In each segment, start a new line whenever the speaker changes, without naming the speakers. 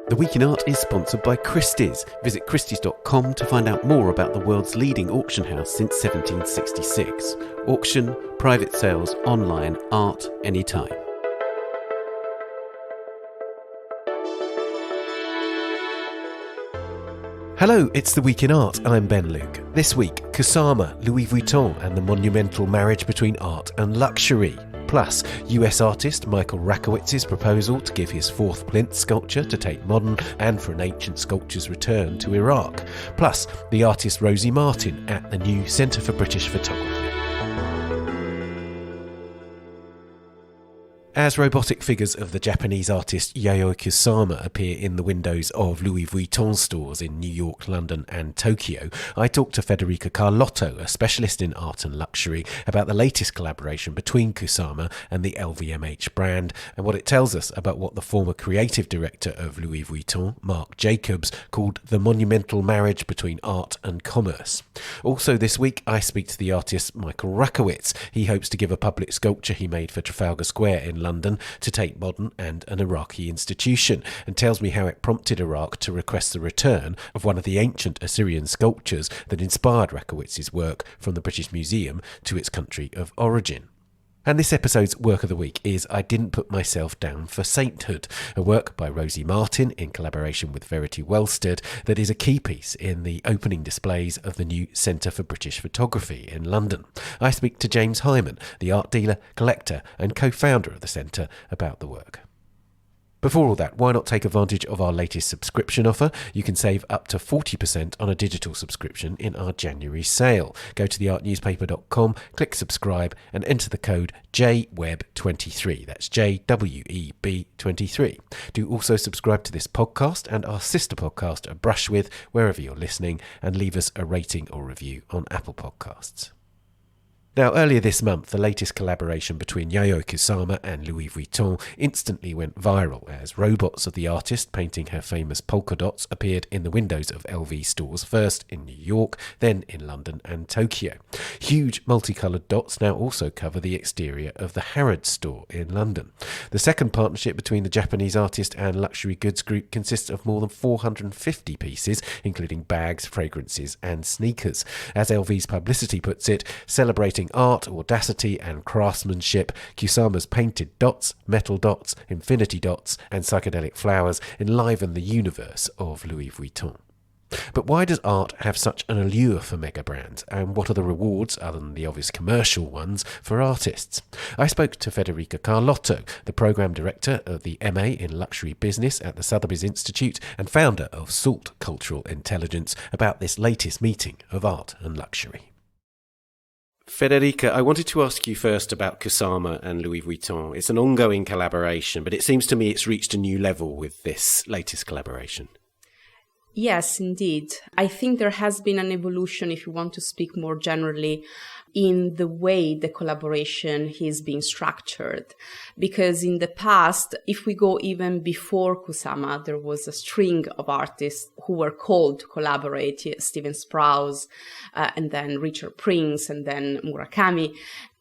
The Week in Art is sponsored by Christie's. Visit christies.com to find out more about the world's leading auction house since 1766. Auction, private sales, online, art, anytime. Hello, it's The Week in Art. I'm Ben Luke. This week, Kusama, Louis Vuitton and the monumental marriage between art and luxury. Plus, US artist Michael Rakowitz's proposal to give his fourth plinth sculpture to Tate Modern and for an ancient sculpture's return to Iraq. Plus, the artist Rosy Martin at the new Centre for British Photography. As robotic figures of the Japanese artist Yayoi Kusama appear in the windows of Louis Vuitton stores in New York, London and Tokyo, I talked to Federica Carlotto, a specialist in art and luxury, about the latest collaboration between Kusama and the LVMH brand and what it tells us about what the former creative director of Louis Vuitton, Marc Jacobs, called the monumental marriage between art and commerce. Also this week, I speak to the artist Michael Rakowitz. He hopes to give a public sculpture he made for Trafalgar Square in London to Tate Modern and an Iraqi institution, and tells me how it prompted Iraq to request the return of one of the ancient Assyrian sculptures that inspired Rakowitz's work from the British Museum to its country of origin. And this episode's work of the week is I Didn't Put Myself Down for Sainthood, a work by Rosy Martin in collaboration with Verity Welstead that is a key piece in the opening displays of the new Centre for British Photography in London. I speak to James Hyman, the art dealer, collector and co-founder of the centre, about the work. Before all that, why not take advantage of our latest subscription offer? You can save up to 40% on a digital subscription in our January sale. Go to theartnewspaper.com, click subscribe and enter the code JWEB23. That's JWEB23. Do also subscribe to this podcast and our sister podcast, A Brush With, wherever you're listening, and leave us a rating or review on Apple Podcasts. Now, earlier this month, the latest collaboration between Yayoi Kusama and Louis Vuitton instantly went viral as robots of the artist painting her famous polka dots appeared in the windows of LV stores, first in New York, then in London and Tokyo. Huge multicoloured dots now also cover the exterior of the Harrods store in London. The second partnership between the Japanese artist and luxury goods group consists of more than 450 pieces, including bags, fragrances and sneakers. As LV's publicity puts it, celebrating art, audacity and craftsmanship, Kusama's painted dots, metal dots, infinity dots and psychedelic flowers enliven the universe of Louis Vuitton. But why does art have such an allure for mega brands, and what are the rewards, other than the obvious commercial ones, for artists? I spoke to Federica Carlotto, the programme director of the MA in Luxury Business at the Sotheby's Institute and founder of SALT Cultural Intelligence, about this latest meeting of art and luxury. Federica, I wanted to ask you first about Kusama and Louis Vuitton. It's an ongoing collaboration, but it seems to me it's reached a new level with this latest collaboration.
Yes, indeed. I think there has been an evolution, if you want to speak more generally, in the way the collaboration is being structured. Because in the past, if we go even before Kusama, there was a string of artists who were called to collaborate, Steven Sprouse, and then Richard Prince, and then Murakami,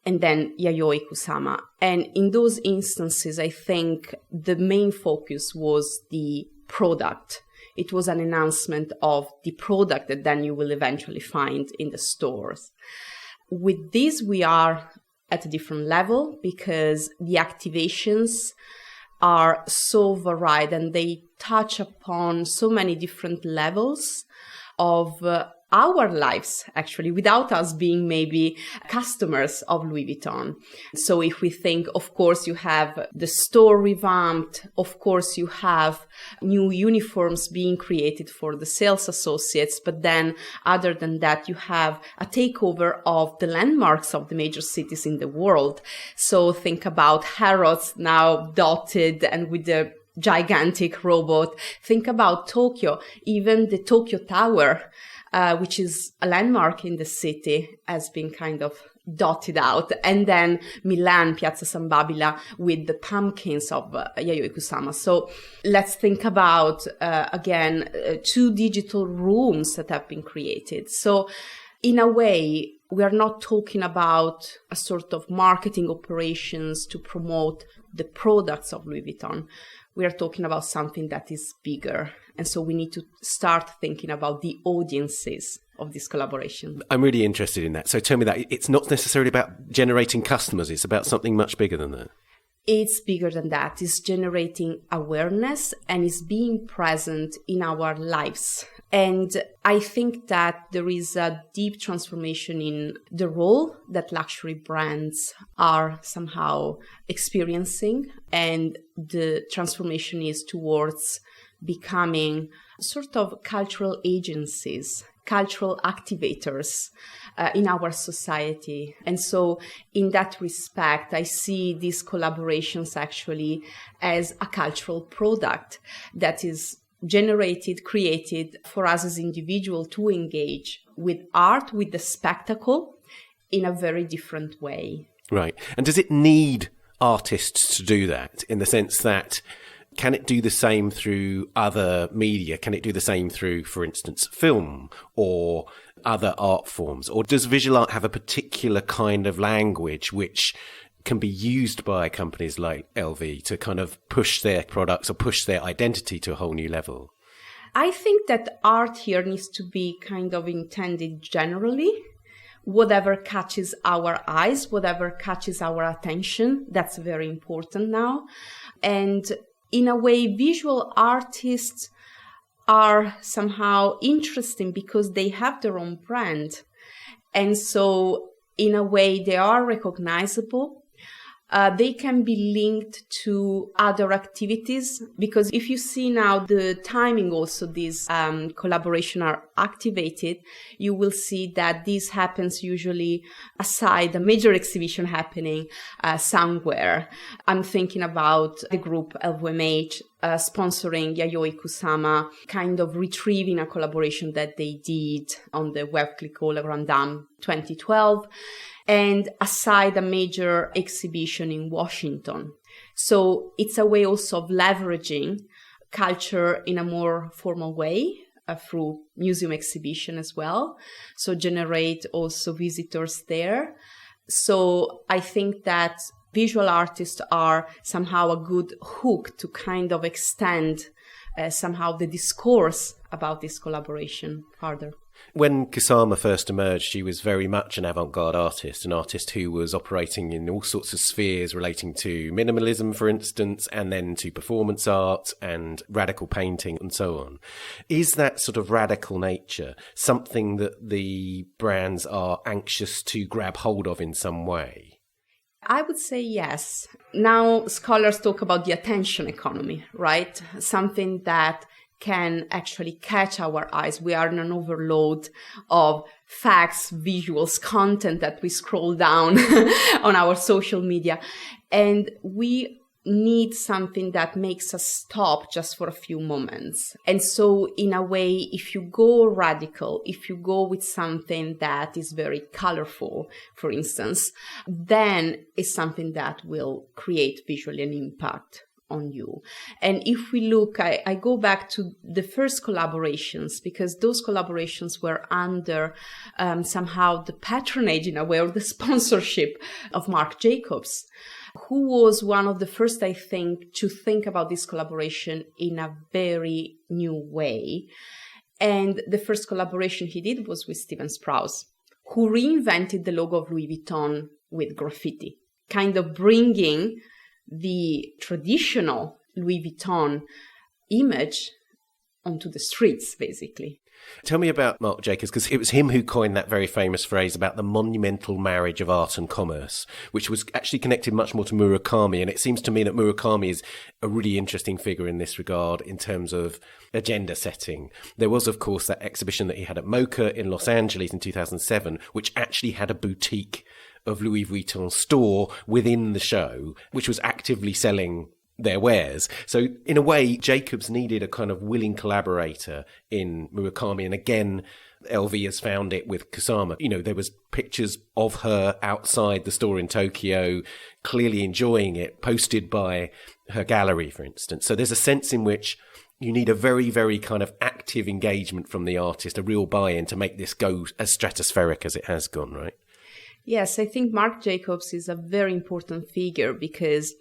and then Yayoi Kusama. And in those instances, I think the main focus was the product. It was an announcement of the product that then you will eventually find in the stores. With this, we are at a different level because the activations are so varied and they touch upon so many different levels of our lives, actually, without us being maybe customers of Louis Vuitton. So if we think, of course, you have the store revamped, of course, you have new uniforms being created for the sales associates, but then other than that, you have a takeover of the landmarks of the major cities in the world. So think about Harrods now dotted and with the gigantic robot. Think about Tokyo, even the Tokyo Tower, which is a landmark in the city, has been kind of dotted out. And then Milan, Piazza San Babila, with the pumpkins of Yayoi Kusama. So let's think about, again, 2 digital rooms that have been created. So in a way, we are not talking about a sort of marketing operations to promote the products of Louis Vuitton. We are talking about something that is bigger. And so we need to start thinking about the audiences of this collaboration.
I'm really interested in that. So tell me that it's not necessarily about generating customers. It's about something much bigger than that.
It's bigger than that. It's generating awareness and it's being present in our lives. And I think that there is a deep transformation in the role that luxury brands are somehow experiencing. And the transformation is towards becoming sort of cultural agencies, cultural activators in our society. And so in that respect, I see these collaborations actually as a cultural product that is generated, created for us as individuals to engage with art, with the spectacle in a very different way.
Right. And does it need artists to do that, in the sense that can it do the same through other media? Can it do the same through, for instance, film or other art forms? Or does visual art have a particular kind of language which can be used by companies like LV to kind of push their products or push their identity to a whole new level?
I think that art here needs to be kind of intended generally. Whatever catches our eyes, whatever catches our attention, that's very important now. And in a way, visual artists are somehow interesting because they have their own brand. And so, in a way, they are recognizable. They can be linked to other activities, because if you see now the timing also these collaboration are activated, you will see that this happens usually aside a major exhibition happening somewhere. I'm thinking about the group LVMH sponsoring Yayoi Kusama, kind of retrieving a collaboration that they did on the Web Clicquot Le Grand Dame 2012. And aside a major exhibition in Washington. So it's a way also of leveraging culture in a more formal way through museum exhibition as well. So generate also visitors there. So I think that visual artists are somehow a good hook to kind of extend somehow the discourse about this collaboration further.
When Kusama first emerged, she was very much an avant-garde artist, an artist who was operating in all sorts of spheres relating to minimalism, for instance, and then to performance art and radical painting and so on. Is that sort of radical nature something that the brands are anxious to grab hold of in some way?
I would say yes. Now, scholars talk about the attention economy, right? Something that can actually catch our eyes. We are in an overload of facts, visuals, content that we scroll down on our social media. And we need something that makes us stop just for a few moments. And so in a way, if you go radical, if you go with something that is very colorful, for instance, then it's something that will create visually an impact on you. And if we look, I go back to the first collaborations, because those collaborations were under somehow the patronage in a way, or the sponsorship of Marc Jacobs, who was one of the first, I think, to think about this collaboration in a very new way. And the first collaboration he did was with Steven Sprouse, who reinvented the logo of Louis Vuitton with graffiti, kind of bringing the traditional Louis Vuitton image onto the streets, basically.
Tell me about Marc Jacobs, because it was him who coined that very famous phrase about the monumental marriage of art and commerce, which was actually connected much more to Murakami. And it seems to me that Murakami is a really interesting figure in this regard in terms of agenda setting. There was, of course, that exhibition that he had at MoCA in Los Angeles in 2007, which actually had a boutique of Louis Vuitton store within the show, which was actively selling their wares. So in a way, Jacobs needed a kind of willing collaborator in Murakami. And again, LV has found it with Kusama. You know, there was pictures of her outside the store in Tokyo, clearly enjoying it, posted by her gallery, for instance. So there's a sense in which you need a very, very kind of active active engagement from the artist, a real buy-in to make this go as stratospheric as it has gone, right?
Yes, I think Marc Jacobs is a very important figure because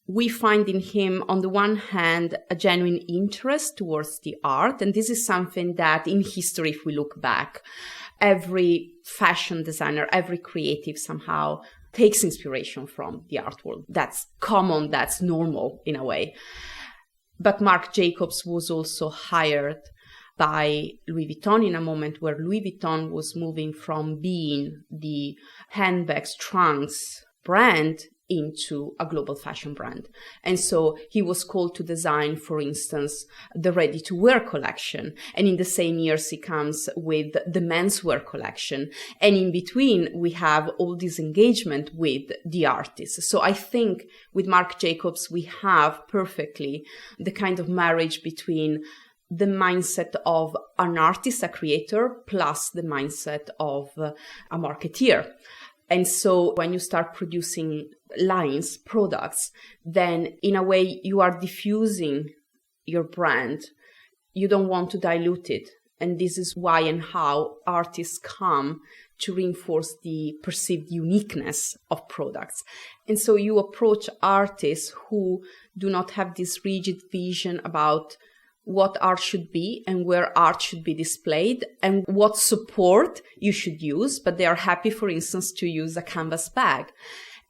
we find in him, on the one hand, a genuine interest towards the art. And this is something that in history, if we look back, every fashion designer, every creative somehow takes inspiration from the art world. That's common, that's normal in a way. But Marc Jacobs was also hired by Louis Vuitton in a moment where Louis Vuitton was moving from being the handbags, trunks brand into a global fashion brand. And so he was called to design, for instance, the ready-to-wear collection. And in the same years, he comes with the menswear collection. And in between, we have all this engagement with the artists. So I think with Marc Jacobs, we have perfectly the kind of marriage between the mindset of an artist, a creator, plus the mindset of a marketeer. And so when you start producing lines, products, then in a way you are diffusing your brand. You don't want to dilute it. And this is why and how artists come to reinforce the perceived uniqueness of products. And so you approach artists who do not have this rigid vision about what art should be and where art should be displayed and what support you should use, but they are happy, for instance, to use a canvas bag.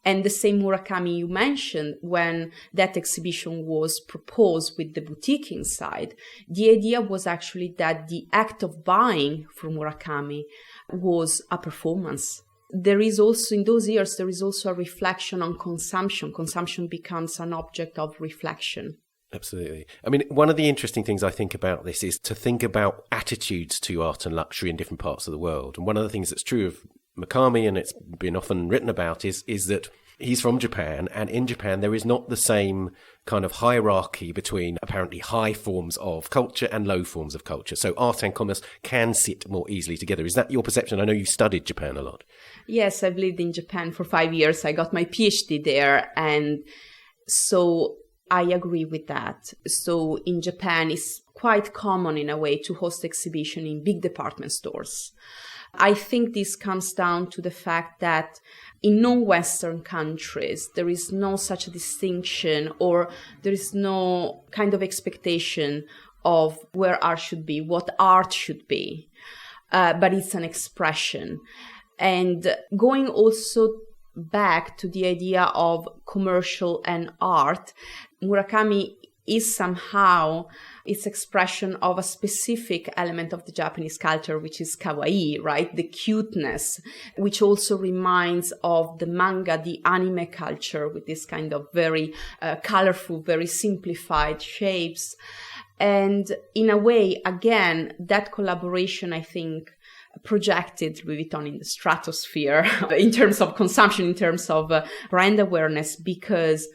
And the same Murakami you mentioned, when that exhibition was proposed with the boutique inside, the idea was actually that the act of buying from Murakami was a performance. There is also, in those years, there is also a reflection on consumption. Consumption becomes an object of reflection.
Absolutely. I mean, one of the interesting things I think about this is to think about attitudes to art and luxury in different parts of the world. And one of the things that's true of Murakami, and it's been often written about, is that he's from Japan, and in Japan there is not the same kind of hierarchy between apparently high forms of culture and low forms of culture. So art and commerce can sit more easily together. Is that your perception? I know you studied Japan a lot.
Yes, I've lived in Japan for 5 years. I got my PhD there, and so I agree with that. So in Japan, it's quite common in a way to host exhibition in big department stores. I think this comes down to the fact that in non-Western countries, there is no such a distinction, or there is no kind of expectation of where art should be, what art should be, but it's an expression. And going also back to the idea of commercial and art, Murakami is somehow its expression of a specific element of the Japanese culture, which is kawaii, right? The cuteness, which also reminds of the manga, the anime culture, with this kind of very colorful, very simplified shapes. And in a way, again, that collaboration, I think, projected Louis Vuitton in the stratosphere in terms of consumption, in terms of brand awareness, because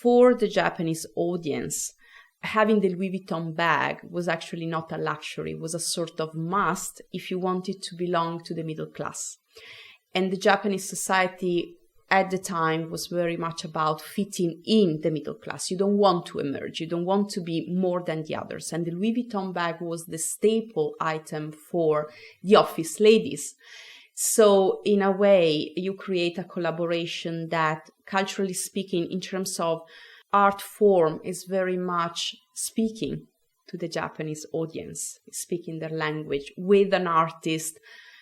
for the Japanese audience, having the Louis Vuitton bag was actually not a luxury, it was a sort of must if you wanted to belong to the middle class. And the Japanese society at the time was very much about fitting in the middle class. You don't want to emerge. You don't want to be more than the others. And the Louis Vuitton bag was the staple item for the office ladies. So in a way, you create a collaboration that, culturally speaking, in terms of art form, is very much speaking to the Japanese audience, speaking their language, with an artist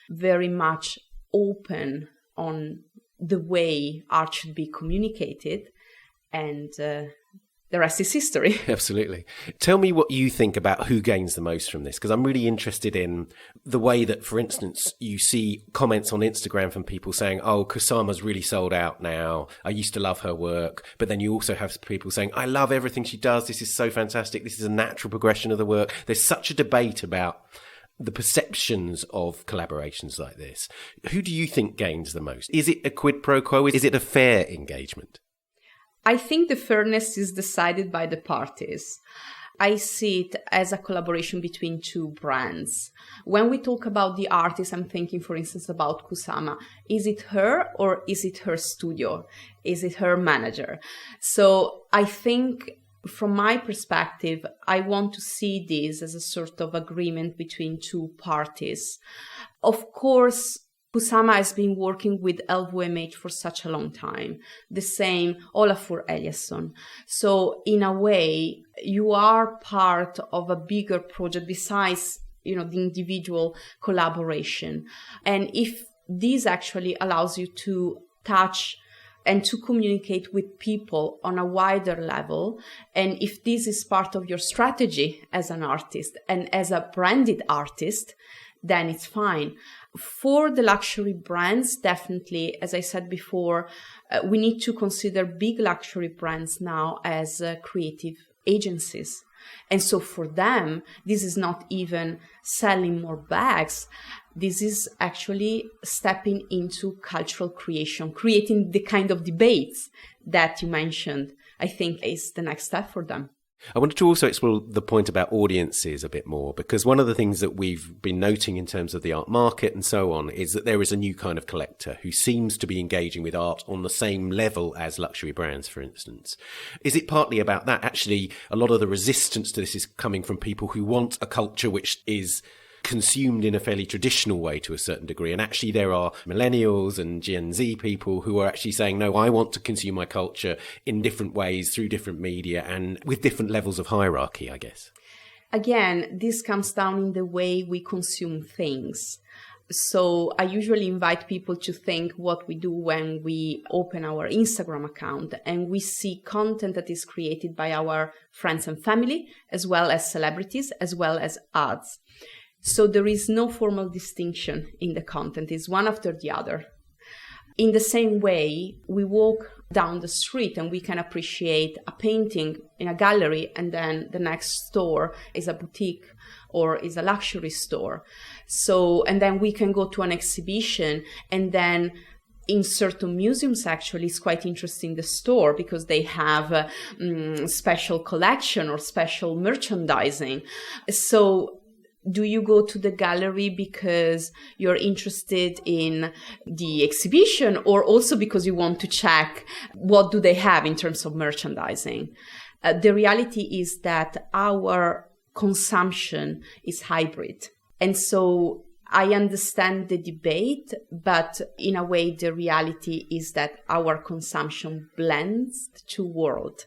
very much open on the way art should be communicated, and the rest is history.
Absolutely. Tell me what you think about who gains the most from this, because I'm really interested in the way that, for instance, you see comments on Instagram from people saying, oh, Kusama's really sold out now. I used to love her work. But then you also have people saying, I love everything she does. This is so fantastic. This is a natural progression of the work. There's such a debate about the perceptions of collaborations like this. Who do you think gains the most? Is it a quid pro quo? Is it a fair engagement?
I think the fairness is decided by the parties. I see it as a collaboration between two brands. When we talk about the artist, I'm thinking, for instance, about Kusama. Is it her or is it her studio? Is it her manager? So I think from my perspective, I want to see this as a sort of agreement between two parties. Of course, Kusama has been working with LVMH for such a long time. The same Olafur Eliasson. So in a way, you are part of a bigger project besides, the individual collaboration. And if this actually allows you to touch and to communicate with people on a wider level, and if this is part of your strategy as an artist and as a branded artist, then it's fine. For the luxury brands, definitely, as I said before, we need to consider big luxury brands now as creative agencies. And so for them, this is not even selling more bags. This is actually stepping into cultural creation, creating the kind of debates that you mentioned, I think is the next step for them.
I wanted to also explore the point about audiences a bit more, because one of the things that we've been noting in terms of the art market and so on is that there is a new kind of collector who seems to be engaging with art on the same level as luxury brands, for instance. Is it partly about that? Actually, a lot of the resistance to this is coming from people who want a culture which is consumed in a fairly traditional way to a certain degree. And actually there are millennials and Gen Z people who are actually saying, no, I want to consume my culture in different ways through different media and with different levels of hierarchy, I guess.
Again, this comes down in the way we consume things. So I usually invite people to think what we do when we open our Instagram account and we see content that is created by our friends and family, as well as celebrities, as well as ads. So there is no formal distinction in the content. It's one after the other. In the same way, we walk down the street and we can appreciate a painting in a gallery, and then the next store is a boutique or is a luxury store. So, and then we can go to an exhibition, and then in certain museums, actually, it's quite interesting, the store, because they have special collection or special merchandising. So do you go to the gallery because you're interested in the exhibition, or also because you want to check what do they have in terms of merchandising? The reality is that our consumption is hybrid. And so I understand the debate, but in a way, the reality is that our consumption blends the two worlds.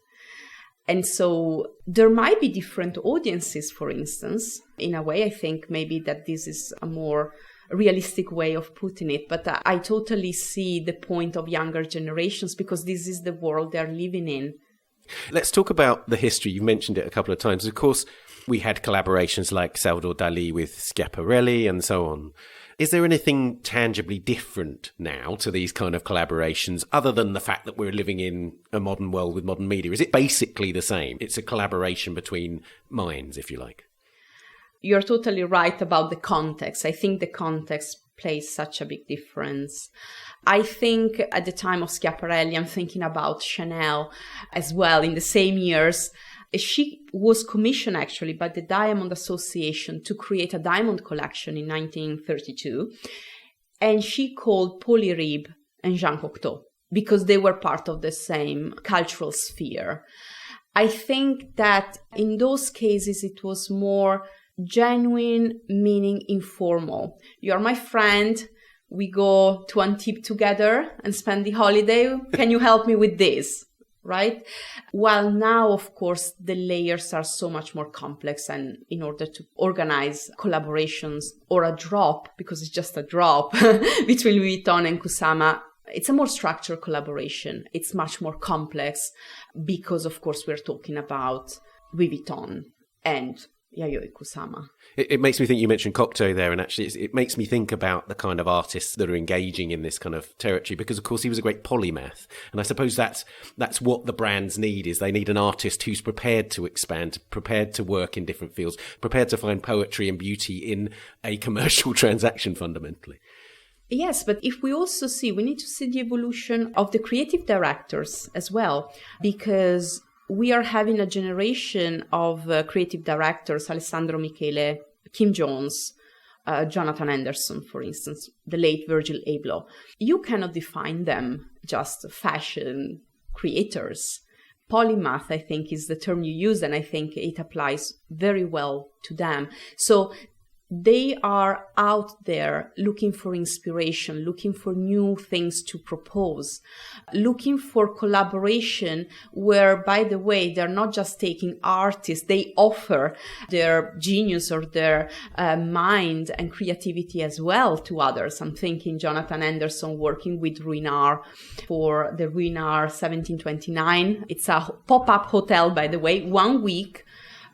And so there might be different audiences, for instance. In a way, I think maybe that this is a more realistic way of putting it. But I totally see the point of younger generations, because this is the world they're living in.
Let's talk about the history. You mentioned it a couple of times. Of course, we had collaborations like Salvador Dali with Schiaparelli and so on. Is there anything tangibly different now to these kind of collaborations, other than the fact that we're living in a modern world with modern media? Is it basically the same? It's a collaboration between minds, if you like.
You're totally right about the context. I think the context plays such a big difference. I think at the time of Schiaparelli, I'm thinking about Chanel as well in the same years. She was commissioned actually by the Diamond Association to create a diamond collection in 1932. And she called Paul Ribe and Jean Cocteau because they were part of the same cultural sphere. I think that in those cases, it was more genuine, meaning informal. You're my friend. We go to Antibes together and spend the holiday. Can you help me with this? Right? While now, of course, the layers are so much more complex, and in order to organize collaborations or a drop, because it's just a drop between Louis Vuitton and Kusama, it's a more structured collaboration. It's much more complex because, of course, we're talking about Louis Vuitton and Yayoi Kusama.
It makes me think, you mentioned Cocteau there, and actually it makes me think about the kind of artists that are engaging in this kind of territory, because of course he was a great polymath, and I suppose that's what the brands need, is they need an artist who's prepared to expand, prepared to work in different fields, prepared to find poetry and beauty in a commercial transaction fundamentally.
Yes, but if we also see, we need to see the evolution of the creative directors as well, because we are having a generation of creative directors, Alessandro Michele, Kim Jones, Jonathan Anderson, for instance, the late Virgil Abloh. You cannot define them just fashion creators. polymath, I think, is the term you use, and I think it applies very well to them. So they are out there looking for inspiration, looking for new things to propose, looking for collaboration where, by the way, they're not just taking artists, they offer their genius or their mind and creativity as well to others. I'm thinking Jonathan Anderson working with Ruinart for the Ruinart 1729. It's a pop-up hotel, by the way, 1 week,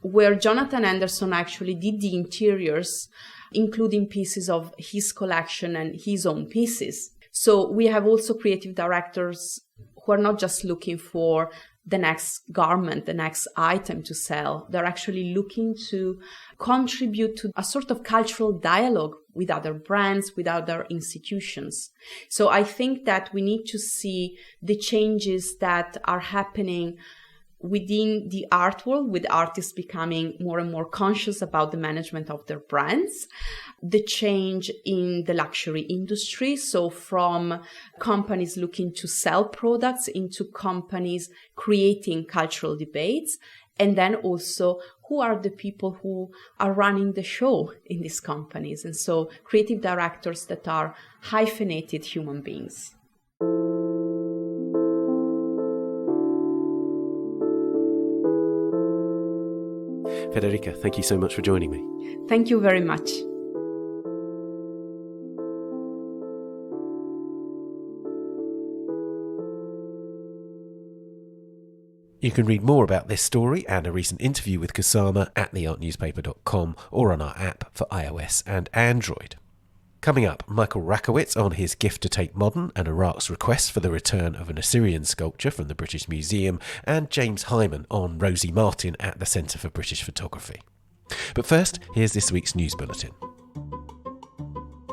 where Jonathan Anderson actually did the interiors, including pieces of his collection and his own pieces. So we have also creative directors who are not just looking for the next garment, the next item to sell. They're actually looking to contribute to a sort of cultural dialogue with other brands, with other institutions. So I think that we need to see the changes that are happening within the art world, with artists becoming more and more conscious about the management of their brands, the change in the luxury industry, so from companies looking to sell products into companies creating cultural debates, and then also who are the people who are running the show in these companies, and so creative directors that are hyphenated human beings.
Federica, thank you so much for joining me.
Thank you very much.
You can read more about this story and a recent interview with Kusama at theartnewspaper.com or on our app for iOS and Android. Coming up, Michael Rakowitz on his gift to Tate Modern and Iraq's request for the return of an Assyrian sculpture from the British Museum, and James Hyman on Rosy Martin at the Centre for British Photography. But first, here's this week's news bulletin.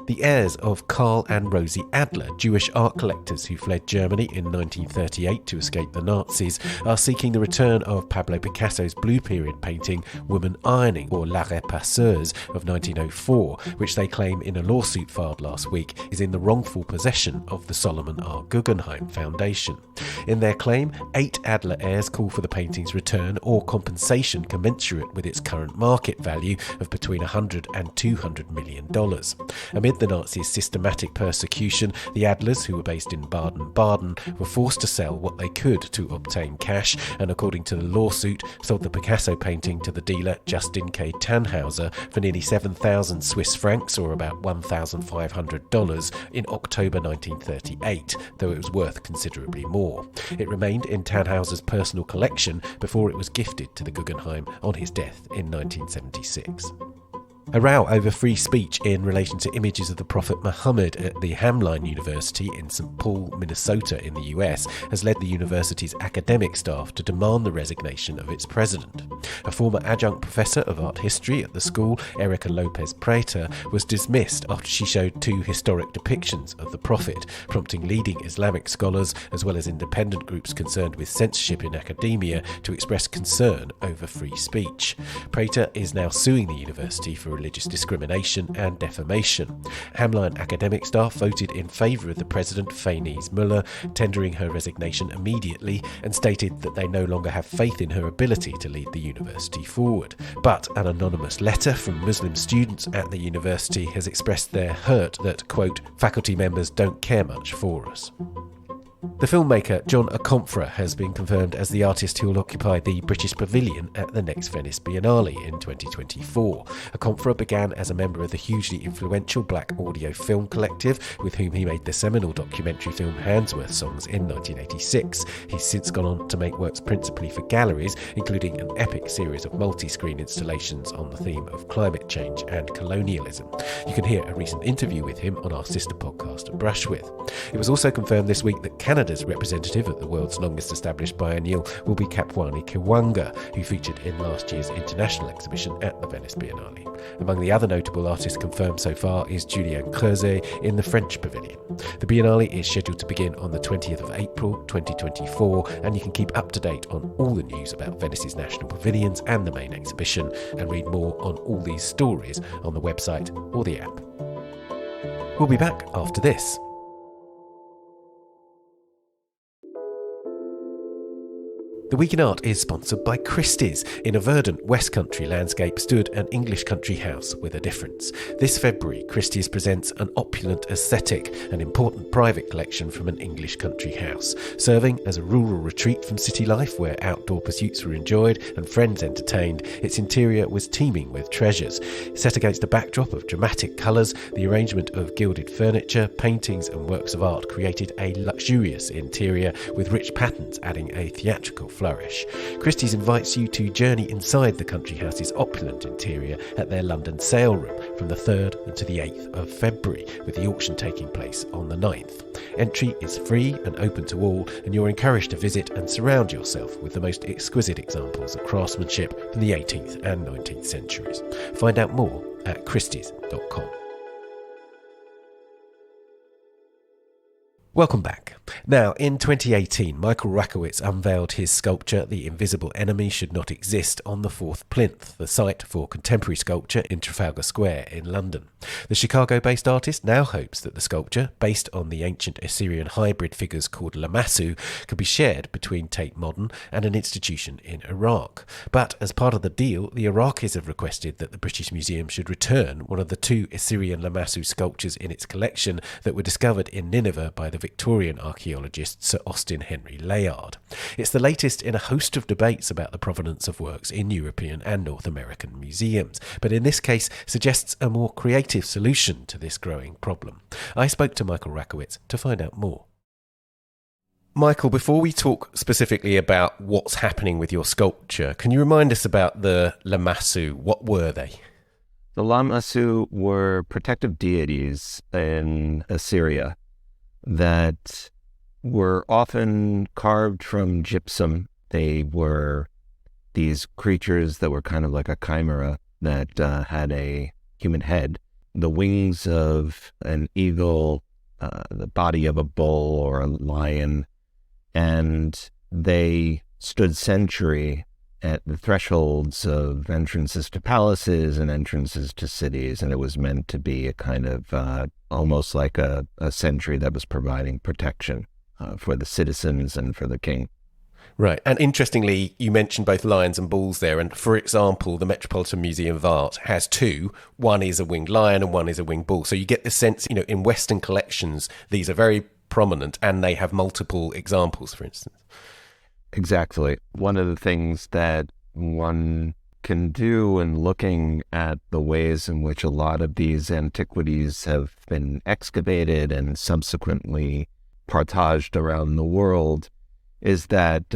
The heirs of Karl and Rosie Adler, Jewish art collectors who fled Germany in 1938 to escape the Nazis, are seeking the return of Pablo Picasso's Blue Period painting Woman Ironing, or La Repasseuse, of 1904, which they claim in a lawsuit filed last week is in the wrongful possession of the Solomon R. Guggenheim Foundation. In their claim, 8 Adler heirs call for the painting's return or compensation commensurate with its current market value of between $100 and $200 million. Amid the Nazis' systematic persecution, the Adlers, who were based in Baden-Baden, were forced to sell what they could to obtain cash, and according to the lawsuit, sold the Picasso painting to the dealer Justin K. Tannhauser for nearly 7,000 Swiss francs, or about $1,500, in October 1938, though it was worth considerably more. It remained in Tannhauser's personal collection before it was gifted to the Guggenheim on his death in 1976. A row over free speech in relation to images of the Prophet Muhammad at the Hamline University in St. Paul, Minnesota in the US has led the university's academic staff to demand the resignation of its president. A former adjunct professor of art history at the school, Erica Lopez Prater, was dismissed after she showed 2 historic depictions of the Prophet, prompting leading Islamic scholars as well as independent groups concerned with censorship in academia to express concern over free speech. Prater is now suing the university for religious discrimination and defamation. Hamline academic staff voted in favour of the president, Fainese Muller, tendering her resignation immediately, and stated that they no longer have faith in her ability to lead the university forward. But an anonymous letter from Muslim students at the university has expressed their hurt that, quote, faculty members don't care much for us. The filmmaker John Akomfrah has been confirmed as the artist who will occupy the British Pavilion at the next Venice Biennale in 2024. Akomfrah began as a member of the hugely influential Black Audio Film Collective, with whom he made the seminal documentary film Handsworth Songs in 1986. He's since gone on to make works principally for galleries, including an epic series of multi-screen installations on the theme of climate change and colonialism. You can hear a recent interview with him on our sister podcast, Brush With. It was also confirmed this week that Canada's representative at the world's longest established biennial will be Kapwani Kiwanga, who featured in last year's international exhibition at the Venice Biennale. Among the other notable artists confirmed so far is Julien Creuset in the French Pavilion. The Biennale is scheduled to begin on the 20th of April 2024, and you can keep up to date on all the news about Venice's national pavilions and the main exhibition, and read more on all these stories on the website or the app. We'll be back after this. The Week in Art is sponsored by Christie's. In a verdant West Country landscape stood an English country house with a difference. This February, Christie's presents an opulent aesthetic, an important private collection from an English country house. Serving as a rural retreat from city life where outdoor pursuits were enjoyed and friends entertained, its interior was teeming with treasures. Set against a backdrop of dramatic colours, the arrangement of gilded furniture, paintings and works of art created a luxurious interior with rich patterns adding a theatrical flourish. Christie's invites you to journey inside the country house's opulent interior at their London sale room from the 3rd to the 8th of February, with the auction taking place on the 9th. Entry is free and open to all, and you're encouraged to visit and surround yourself with the most exquisite examples of craftsmanship from the 18th and 19th centuries. Find out more at christies.com. Welcome back. Now, in 2018, Michael Rakowitz unveiled his sculpture, The Invisible Enemy Should Not Exist, on the 4th Plinth, the site for contemporary sculpture in Trafalgar Square in London. The Chicago-based artist now hopes that the sculpture, based on the ancient Assyrian hybrid figures called lamassu, could be shared between Tate Modern and an institution in Iraq. But as part of the deal, the Iraqis have requested that the British Museum should return one of the 2 Assyrian lamassu sculptures in its collection that were discovered in Nineveh by the Victorian archaeologist Sir Austin Henry Layard. It's the latest in a host of debates about the provenance of works in European and North American museums, but in this case suggests a more creative solution to this growing problem. I spoke to Michael Rakowitz to find out more. Michael, before we talk specifically about what's happening with your sculpture, can you remind us about the lamassu? What were they?
The lamassu were protective deities in Assyria that were often carved from gypsum. They were these creatures that were kind of like a chimera that had a human head, the wings of an eagle, the body of a bull or a lion, and they stood sentry at the thresholds of entrances to palaces and entrances to cities, and it was meant to be a kind of almost like a sentry that was providing protection for the citizens and for the king.
Right. And interestingly, you mentioned both lions and bulls there. And for example, the Metropolitan Museum of Art has 2. One is a winged lion and one is a winged bull. So you get the sense, in Western collections, these are very prominent and they have multiple examples, for instance.
Exactly. One of the things that one can do in looking at the ways in which a lot of these antiquities have been excavated and subsequently partaged around the world is that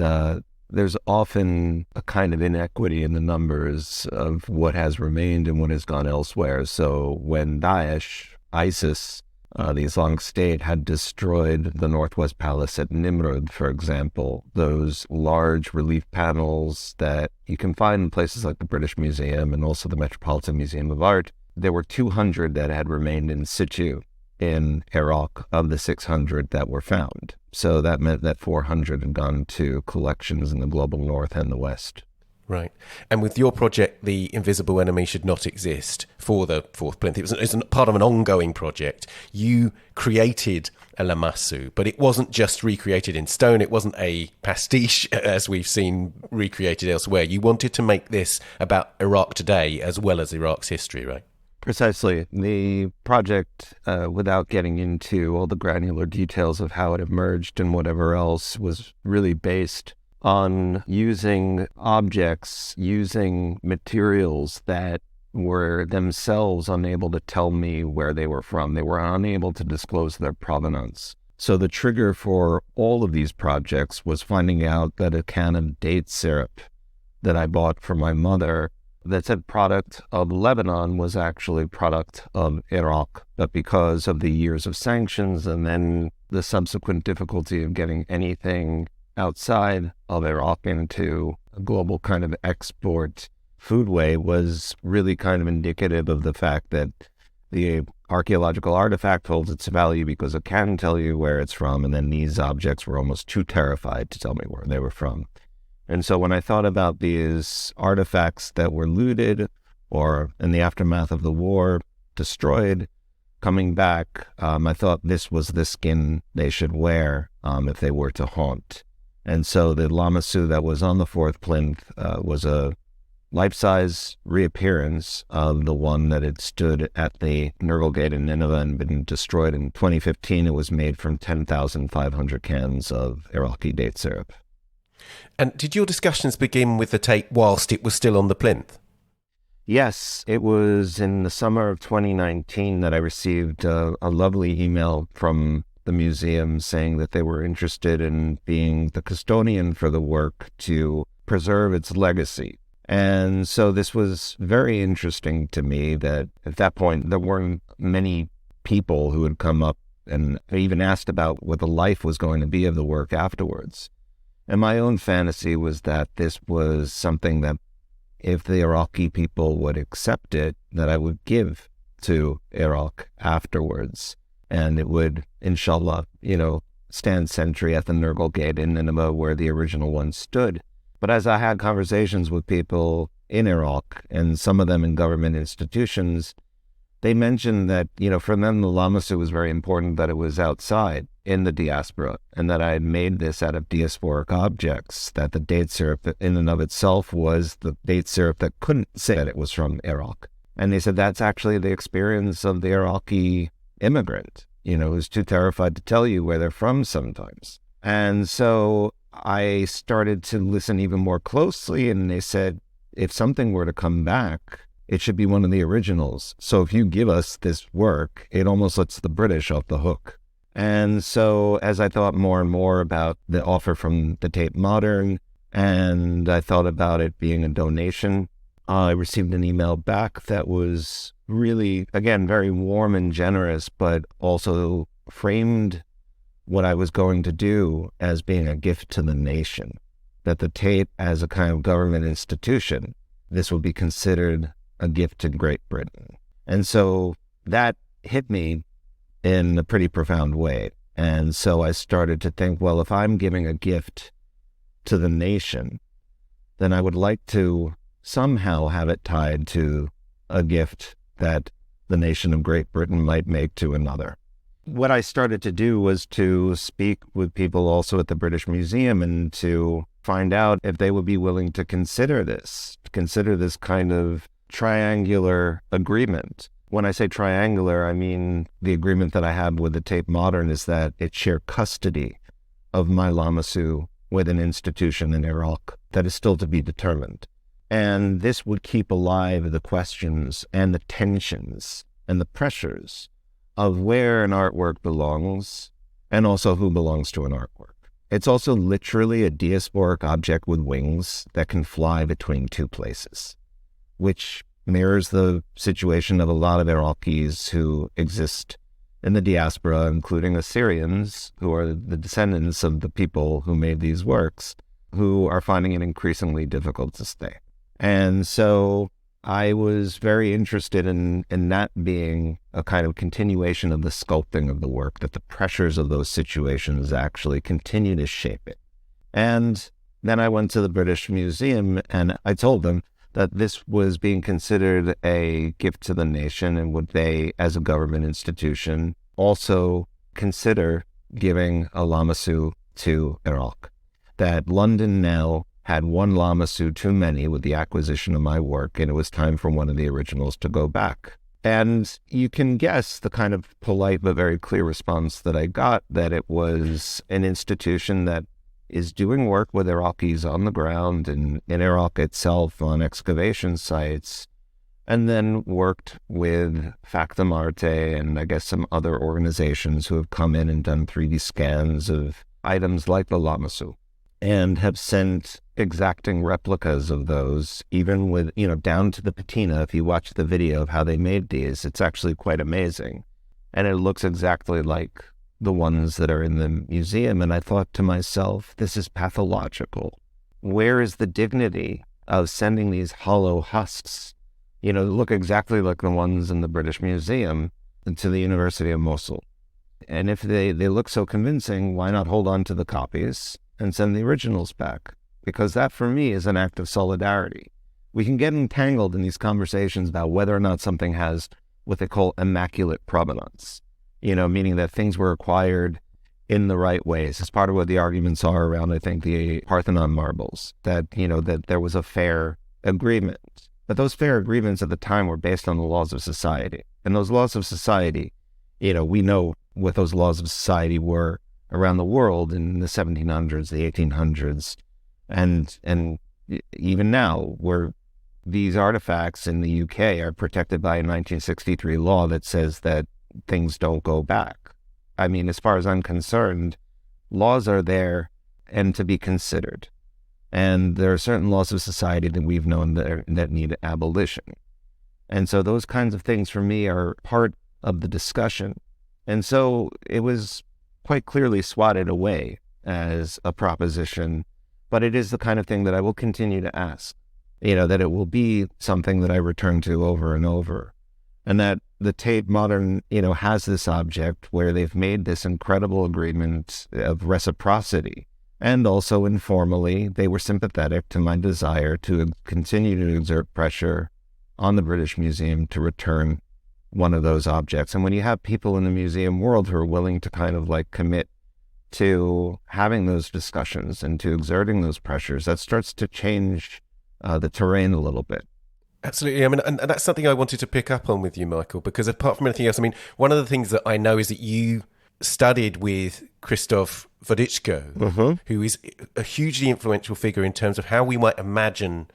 there's often a kind of inequity in the numbers of what has remained and what has gone elsewhere. So when Daesh, ISIS, the Islamic State had destroyed the Northwest Palace at Nimrud, for example, those large relief panels that you can find in places like the British Museum and also the Metropolitan Museum of Art, there were 200 that had remained in situ in Iraq of the 600 that were found. So that meant that 400 had gone to collections in the global north and the west.
Right. And with your project, The Invisible Enemy Should Not Exist, for the 4th Plinth, it was part of an ongoing project. You created a lamassu, but it wasn't just recreated in stone. It wasn't a pastiche, as we've seen recreated elsewhere. You wanted to make this about Iraq today as well as Iraq's history, right?
Precisely. The project, without getting into all the granular details of how it emerged and whatever else, was really based on using objects, using materials that were themselves unable to tell me where they were from. They were unable to disclose their provenance. So the trigger for all of these projects was finding out that a can of date syrup that I bought for my mother that said product of Lebanon was actually product of Iraq. But because of the years of sanctions and then the subsequent difficulty of getting anything outside of Iraq into a global kind of export foodway was really kind of indicative of the fact that the archaeological artifact holds its value because it can tell you where it's from, and then these objects were almost too terrified to tell me where they were from. And so when I thought about these artifacts that were looted or in the aftermath of the war destroyed, coming back, I thought this was the skin they should wear if they were to haunt And so the lamassu that was on the fourth plinth was a life-size reappearance of the one that had stood at the Nergal Gate in Nineveh and been destroyed in 2015. It was made from 10,500 cans of Iraqi date syrup.
And did your discussions begin with the Tate whilst it was still on the plinth?
Yes, it was in the summer of 2019 that I received a lovely email from the museum saying that they were interested in being the custodian for the work to preserve its legacy. And so this was very interesting to me that at that point there weren't many people who had come up and even asked about what the life was going to be of the work afterwards. And my own fantasy was that this was something that if the Iraqi people would accept it, that I would give to Iraq afterwards. And it would, inshallah, stand sentry at the Nergal Gate in Nineveh where the original one stood. But as I had conversations with people in Iraq, and some of them in government institutions, they mentioned that, for them, the lamassu was very important, that it was outside in the diaspora, and that I had made this out of diasporic objects, that the date syrup in and of itself was the date syrup that couldn't say that it was from Iraq. And they said that's actually the experience of the Iraqi immigrant, who's too terrified to tell you where they're from sometimes. And so I started to listen even more closely, and they said, if something were to come back, it should be one of the originals. So if you give us this work, it almost lets the British off the hook. And so as I thought more and more about the offer from the Tate Modern, and I thought about it being a donation, I received an email back that was really, again, very warm and generous, but also framed what I was going to do as being a gift to the nation. That the Tate, as a kind of government institution, this would be considered a gift to Great Britain. And so that hit me in a pretty profound way. And so I started to think, well, if I'm giving a gift to the nation, then I would like to somehow have it tied to a gift that the nation of Great Britain might make to another. What I started to do was to speak with people also at the British Museum and to find out if they would be willing to consider this kind of triangular agreement. When I say triangular, I mean the agreement that I have with the Tate Modern is that it share custody of my lamassu with an institution in Iraq that is still to be determined. And this would keep alive the questions and the tensions and the pressures of where an artwork belongs and also who belongs to an artwork. It's also literally a diasporic object with wings that can fly between two places, which mirrors the situation of a lot of Iraqis who exist in the diaspora, including Assyrians, who are the descendants of the people who made these works, who are finding it increasingly difficult to stay. And so I was very interested in that being a kind of continuation of the sculpting of the work, that the pressures of those situations actually continue to shape it. And then I went to the British Museum and I told them that this was being considered a gift to the nation, and would they, as a government institution, also consider giving a lamassu to Iraq. That London now had one lamassu too many with the acquisition of my work, and it was time for one of the originals to go back. And you can guess the kind of polite but very clear response that I got, that it was an institution that is doing work with Iraqis on the ground and in Iraq itself on excavation sites, and then worked with Factum Arte and I guess some other organizations who have come in and done 3D scans of items like the lamassu, and have sent exacting replicas of those, even with, down to the patina. If you watch the video of how they made these, it's actually quite amazing. And it looks exactly like the ones that are in the museum. And I thought to myself, this is pathological. Where is the dignity of sending these hollow husks, look exactly like the ones in the British Museum, to the University of Mosul? And if they look so convincing, why not hold on to the copies and send the originals back? Because that, for me, is an act of solidarity. We can get entangled in these conversations about whether or not something has what they call immaculate provenance, meaning that things were acquired in the right ways. It's part of what the arguments are around, I think, the Parthenon marbles, that, that there was a fair agreement. But those fair agreements at the time were based on the laws of society. And those laws of society, we know what those laws of society were around the world in the 1700s, the 1800s, and even now, where these artifacts in the UK are protected by a 1963 law that says that things don't go back. I mean, as far as I'm concerned, laws are there and to be considered. And there are certain laws of society that we've known that need abolition. And so those kinds of things for me are part of the discussion. And so it was quite clearly swatted away as a proposition, but it is the kind of thing that I will continue to ask, that it will be something that I return to over and over. And that the Tate Modern, has this object where they've made this incredible agreement of reciprocity. And also informally, they were sympathetic to my desire to continue to exert pressure on the British Museum to return one of those objects. And when you have people in the museum world who are willing to kind of like commit to having those discussions and to exerting those pressures, that starts to change the terrain a little bit.
Absolutely. I mean, and that's something I wanted to pick up on with you, Michael, because apart from anything else, I mean, one of the things that I know is that you studied with Christoph Wodiczko, who is a hugely influential figure in terms of how we might imagine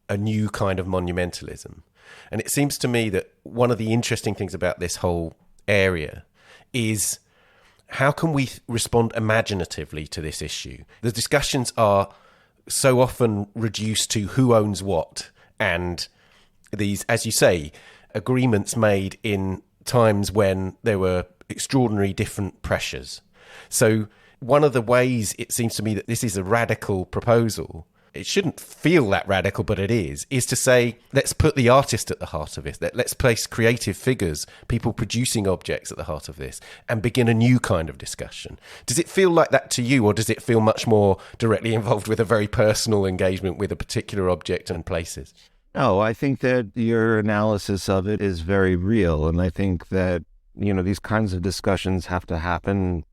a new kind of monumentalism. And it seems to me that one of the interesting things about this whole area is how can we respond imaginatively to this issue? The discussions are so often reduced to who owns what, and these, as you say, agreements made in times when there were extraordinary different pressures. So one of the ways it seems to me that this is a radical proposal, it shouldn't feel that radical, but it is to say, let's put the artist at the heart of it. Let's place creative figures, people producing objects at the heart of this, and begin a new kind of discussion. Does it feel like that to you, or does it feel much more directly involved with a very personal engagement with a particular object and places?
No, I think that your analysis of it is very real. And I think that, these kinds of discussions have to happen.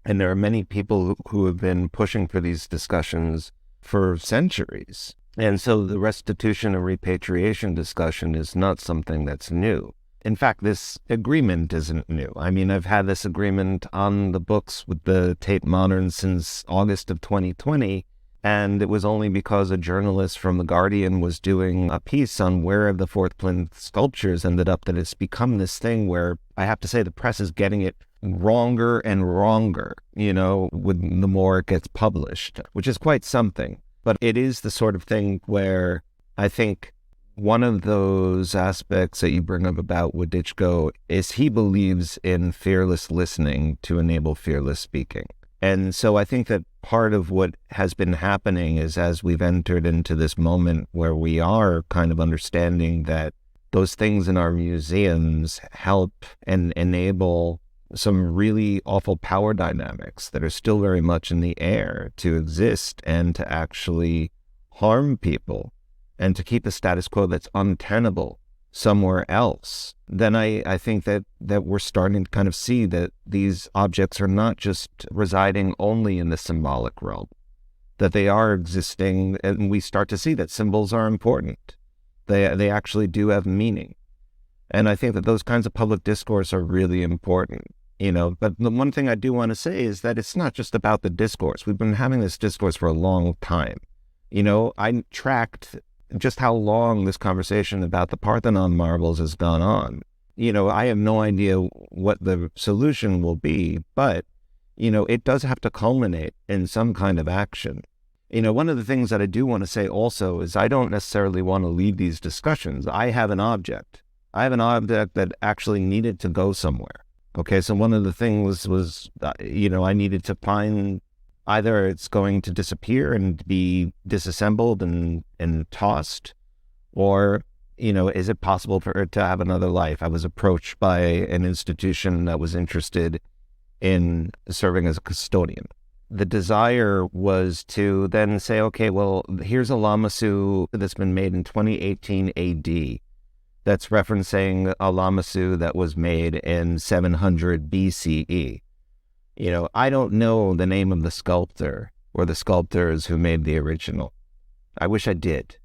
And there are many people who have been pushing for these discussions for centuries. And so the restitution and repatriation discussion is not something that's new. In fact, this agreement isn't new. I mean, I've had this agreement on the books with the Tate Modern since August of 2020. And it was only because a journalist from The Guardian was doing a piece on where the fourth plinth sculptures ended up that it's become this thing where I have to say the press is getting it wronger and wronger, with the more it gets published, which is quite something. But it is the sort of thing where I think one of those aspects that you bring up about Wodiczko is he believes in fearless listening to enable fearless speaking. And so I think that part of what has been happening is as we've entered into this moment where we are kind of understanding that those things in our museums help and enable some really awful power dynamics that are still very much in the air to exist and to actually harm people and to keep a status quo that's untenable somewhere else, then I think that we're starting to kind of see that these objects are not just residing only in the symbolic realm, that they are existing, and we start to see that symbols are important. They actually do have meaning. And I think that those kinds of public discourse are really important, But the one thing I do want to say is that it's not just about the discourse. We've been having this discourse for a long time. I tracked just how long this conversation about the Parthenon marbles has gone on. I have no idea what the solution will be, but, it does have to culminate in some kind of action. One of the things that I do want to say also is I don't necessarily want to lead these discussions. I have an object. that actually needed to go somewhere. Okay, so one of the things was, I needed to find either it's going to disappear and be disassembled and tossed, or, is it possible for it to have another life? I was approached by an institution that was interested in serving as a custodian. The desire was to then say, okay, well, here's a lamassu that's been made in 2018 AD that's referencing a lamassu that was made in 700 BCE. I don't know the name of the sculptor or the sculptors who made the original. I wish I did,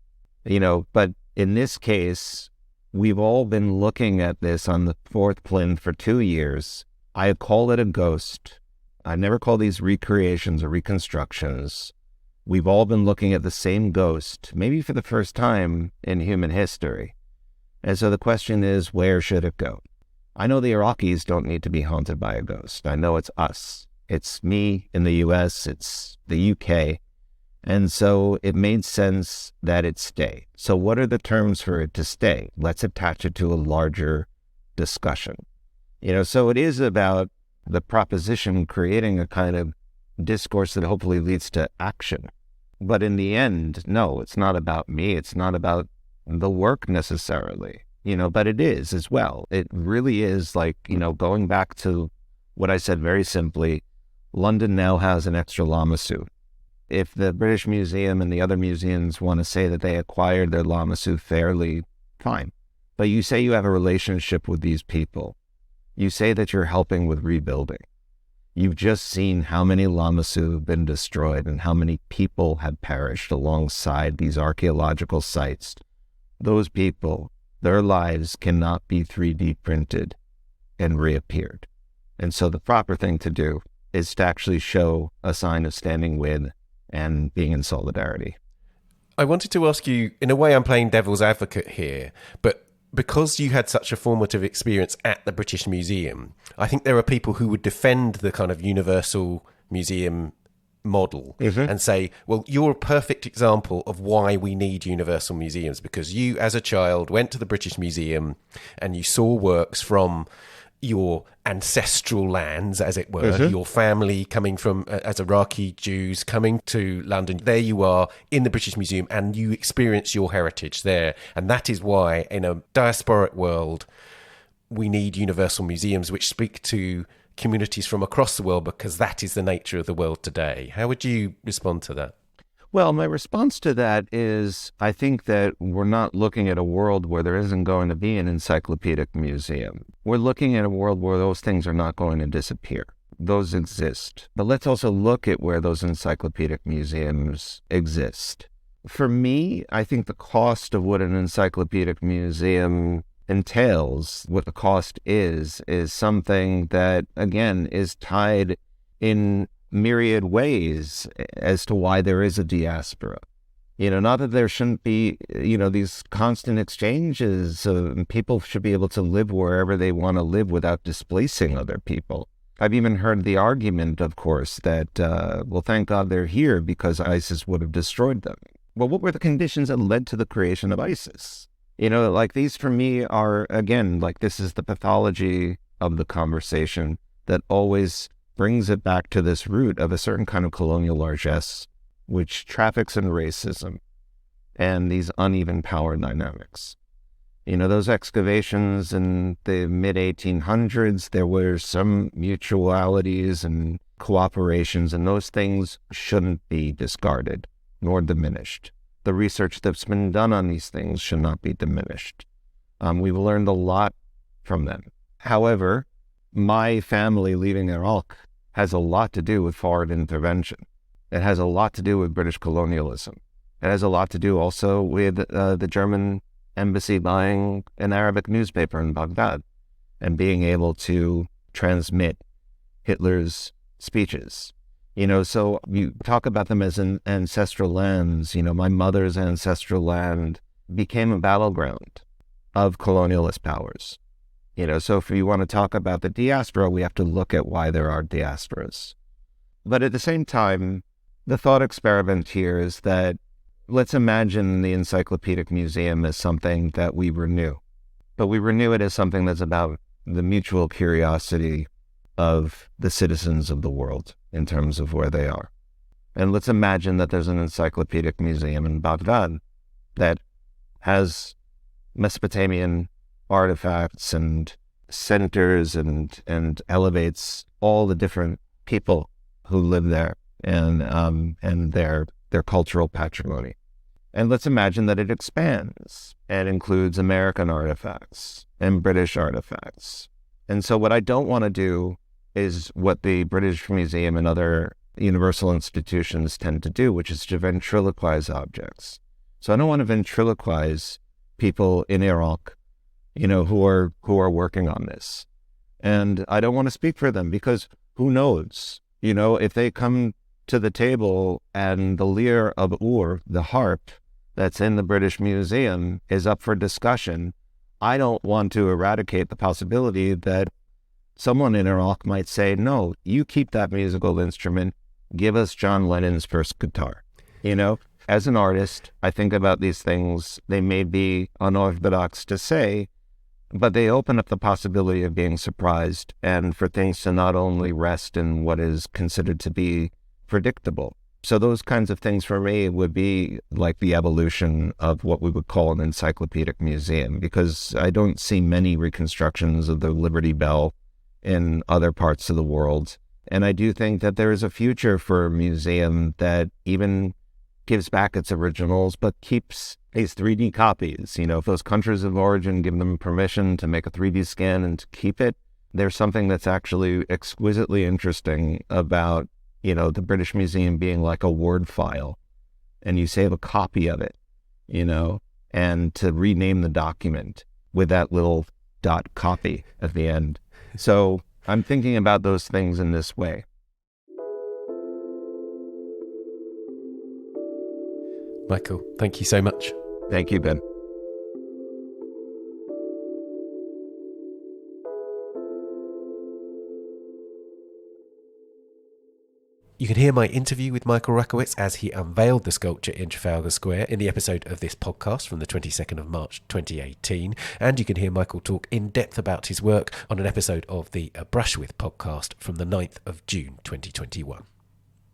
but in this case, we've all been looking at this on the fourth plane for 2 years. I call it a ghost. I never call these recreations or reconstructions. We've all been looking at the same ghost, maybe for the first time in human history. And so the question is, where should it go? I know the Iraqis don't need to be haunted by a ghost. I know it's us. It's me in the US, it's the UK. And so it made sense that it stay. So what are the terms for it to stay? Let's attach it to a larger discussion. So it is about the proposition creating a kind of discourse that hopefully leads to action. But in the end, no, it's not about me. It's not about the work necessarily, but it is as well. It really is like, going back to what I said very simply, London now has an extra lamassu. If the British Museum and the other museums want to say that they acquired their lamassu fairly, fine. But you say you have a relationship with these people. You say that you're helping with rebuilding. You've just seen how many lamassu have been destroyed and how many people have perished alongside these archaeological sites. Those people, their lives cannot be 3D printed and reappeared. And so the proper thing to do is to actually show a sign of standing with and being in solidarity.
I wanted to ask you, in a way I'm playing devil's advocate here, but because you had such a formative experience at the British Museum, I think there are people who would defend the kind of universal museum model and say, well, you're a perfect example of why we need universal museums, because you, as a child, went to the British Museum and you saw works from your ancestral lands, as it were, your family coming from, as Iraqi Jews, coming to London. There you are in the British Museum and you experience your heritage there. And that is why, in a diasporic world, we need universal museums which speak to communities from across the world, because that is the nature of the world today. How would you respond to that?
Well, my response to that is, I think that we're not looking at a world where there isn't going to be an encyclopedic museum. We're looking at a world where those things are not going to disappear. Those exist. But let's also look at where those encyclopedic museums exist. For me, I think the cost of what an encyclopedic museum entails, what the cost is something that, again, is tied in myriad ways as to why there is a diaspora. Not that there shouldn't be, these constant exchanges. People should be able to live wherever they want to live without displacing other people. I've even heard the argument, of course, that, well, thank God they're here because ISIS would have destroyed them. Well, what were the conditions that led to the creation of ISIS? These for me are, again, this is the pathology of the conversation that always brings it back to this root of a certain kind of colonial largesse, which traffics in racism and these uneven power dynamics. Those excavations in the mid-1800s, there were some mutualities and cooperations, and those things shouldn't be discarded nor diminished. The research that's been done on these things should not be diminished. We've learned a lot from them. However, my family leaving Iraq has a lot to do with foreign intervention. It has a lot to do with British colonialism. It has a lot to do also with the German embassy buying an Arabic newspaper in Baghdad and being able to transmit Hitler's speeches. So you talk about them as ancestral lands. My mother's ancestral land became a battleground of colonialist powers. So if you want to talk about the diaspora, we have to look at why there are diasporas. But at the same time, the thought experiment here is that let's imagine the Encyclopedic Museum as something that we renew. But we renew it as something that's about the mutual curiosity of the citizens of the world in terms of where they are. And let's imagine that there's an Encyclopedic Museum in Baghdad that has Mesopotamian artifacts and centers and elevates all the different people who live there and their cultural patrimony. And let's imagine that it expands and includes American artifacts and British artifacts. And so what I don't want to do is what the British Museum and other universal institutions tend to do, which is to ventriloquize objects. So I don't want to ventriloquize people in Iraq, who are working on this. And I don't want to speak for them because who knows, if they come to the table and the lyre of Ur, the harp that's in the British Museum, is up for discussion, I don't want to eradicate the possibility that someone in Iraq might say, no, you keep that musical instrument, give us John Lennon's first guitar. As an artist, I think about these things. They may be unorthodox to say, but they open up the possibility of being surprised and for things to not only rest in what is considered to be predictable. So those kinds of things for me would be like the evolution of what we would call an encyclopedic museum, because I don't see many reconstructions of the Liberty Bell in other parts of the world. And I do think that there is a future for a museum that even gives back its originals, but keeps these 3D copies. If those countries of origin give them permission to make a 3D scan and to keep it, there's something that's actually exquisitely interesting about, the British Museum being like a Word file, and you save a copy of it, and to rename the document with that little .copy at the end. So I'm thinking about those things in this way.
Michael, thank you so much.
Thank you, Ben.
You can hear my interview with Michael Rakowitz as he unveiled the sculpture in Trafalgar Square in the episode of this podcast from the 22nd of March 2018. And you can hear Michael talk in depth about his work on an episode of the A Brush With podcast from the 9th of June 2021.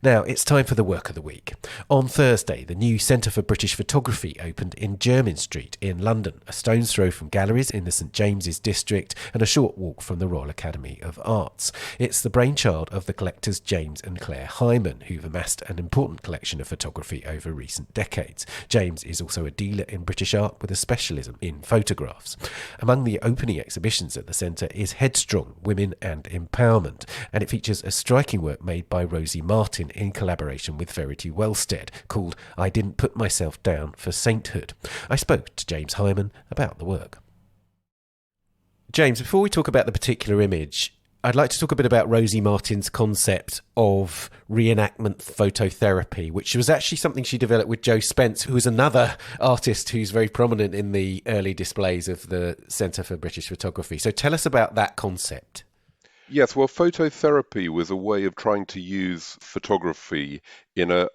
Now, it's time for the work of the week. On Thursday, the new Centre for British Photography opened in Jermyn Street in London, a stone's throw from galleries in the St James's district and a short walk from the Royal Academy of Arts. It's the brainchild of the collectors James and Claire Hyman, who've amassed an important collection of photography over recent decades. James is also a dealer in British art with a specialism in photographs. Among the opening exhibitions at the centre is Headstrong, Women and Empowerment, and it features a striking work made by Rosy Martin in collaboration with Verity Welstead called I Didn't Put Myself Down for Sainthood. I spoke to James Hyman about the work. James, before we talk about the particular image, I'd like to talk a bit about Rosy Martin's concept of reenactment phototherapy, which was actually something she developed with Joe Spence, who is another artist who's very prominent in the early displays of the Centre for British Photography. So tell us about that concept.
Yes, well, phototherapy was a way of trying to use photography in a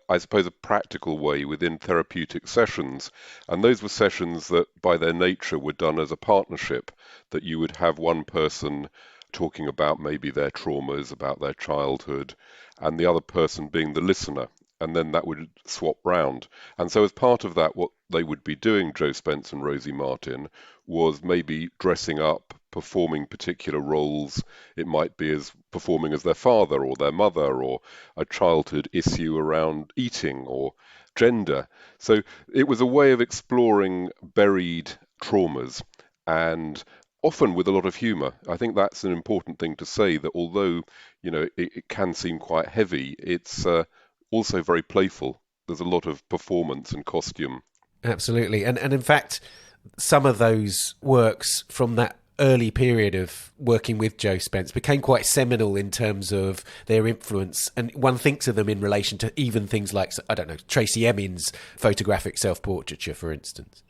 practical way within therapeutic sessions. And those were sessions that, by their nature, were done as a partnership, that you would have one person talking about maybe their traumas, about their childhood, and the other person being the listener. And then that would swap round. And so as part of that, what they would be doing, Joe Spence and Rosy Martin, was maybe dressing up, performing particular roles. It might be as performing as their father or their mother, or a childhood issue around eating or gender. So it was a way of exploring buried traumas, and often with a lot of humour. I think that's an important thing to say, that although, it can seem quite heavy, it's also very playful. There's a lot of performance and costume.
Absolutely. And in fact, some of those works from that early period of working with Joe Spence became quite seminal in terms of their influence. And one thinks of them in relation to even things like, Tracey Emin's photographic self-portraiture, for instance.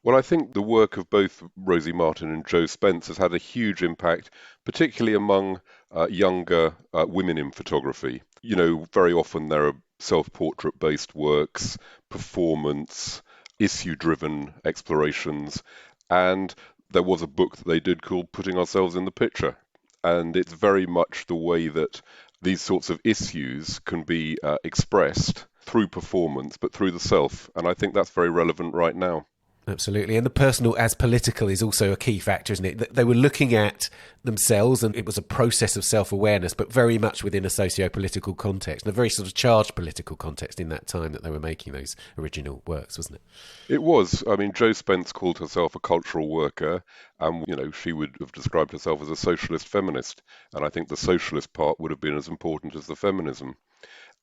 Well, I think the work of both Rosy Martin and Joe Spence has had a huge impact, particularly among younger women in photography. Very often there are self-portrait based works, performance, issue-driven explorations, and there was a book that they did called Putting Ourselves in the Picture. And it's very much the way that these sorts of issues can be expressed through performance, but through the self. And I think that's very relevant right now.
Absolutely. And the personal as political is also a key factor, isn't it? They were looking at themselves, and it was a process of self-awareness, but very much within a socio-political context, and a very sort of charged political context in that time that they were making those original works, wasn't it?
It was. I mean, Jo Spence called herself a cultural worker, and, she would have described herself as a socialist feminist. And I think the socialist part would have been as important as the feminism.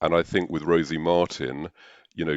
And I think with Rosy Martin,